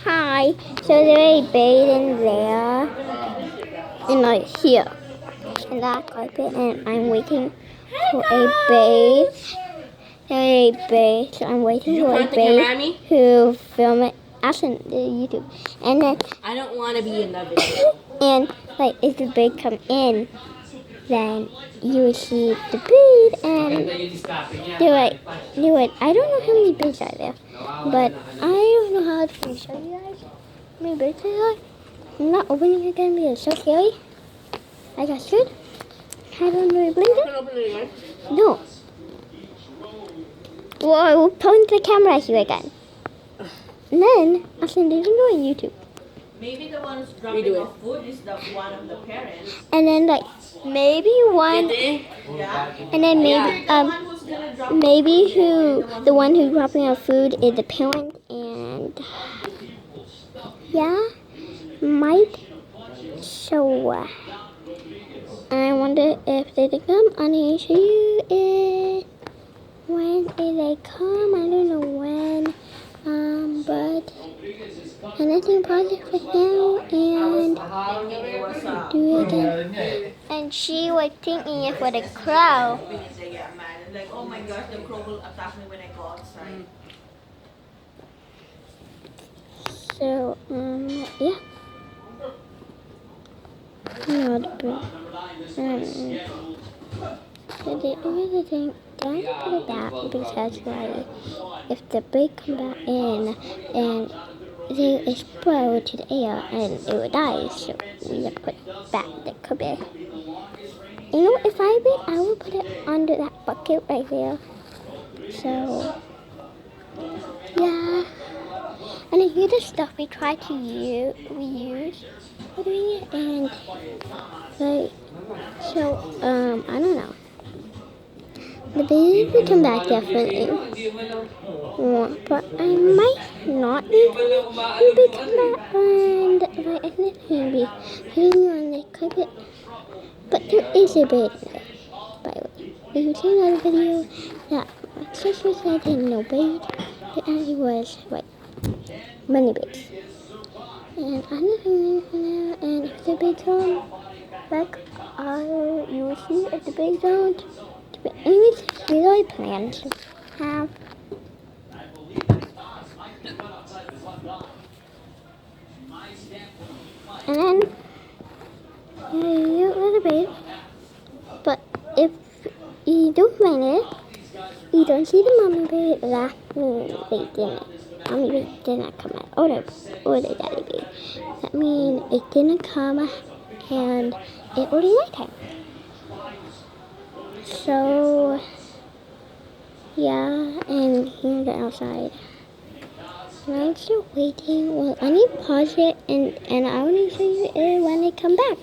Hi. So there's a bed in there, and like here, in that carpet, and I'm waiting for a babe. There's a babe, so I'm waiting for a babe who film it as in the YouTube, and then I don't want to be in that video. and like if the babe come in, then you will see the babe and do it. I don't know how many babes are there, but I don't know how to show you guys how many babes there are. I'm not opening it again because it's so scary. Like I should. I don't really believe it. No. Well, we'll point the camera here again. And then I'll send it on YouTube. Maybe the one who's dropping off food is the one of the parents. And then like maybe one, Yeah. and then maybe maybe the one who's dropping off food is the parent, and yeah, might. So I wonder if they come. I'm gonna show you it when they come. I don't know when, but and I think pause it for now and do it again. And she was thinking it for the crow. Like, oh my gosh, the crow will attack me when I go outside. So, yeah. Not bad. So the other thing, don't put it back because like, if the big come back in and they explode to the air and it will die, so we have to put back the cubby. You know, if I did, I would put it under that bucket right there. So, yeah. And then here's the stuff we try to use, for doing it, and like, so, I don't know. The baby will come back definitely. But I might not be coming back, and like, I think maybe hanging on the carpet. But there is a bed in there, by the way. If you see another video that my sister said there no bed, it actually was like many beds. And I'm not hanging for now, and if the beds come back, you will see if the beds don't. But anyways, these are my plans to have. And then you go to bed. But if you don't find it, you don't see the mommy bed, that means they didn't. Mommy bed did not come out, or the daddy bed. That means it didn't come, and it was nighttime. So, yeah, and here's the outside. And I'm still waiting. Well, I need to pause it, and I want to show you it when they come back.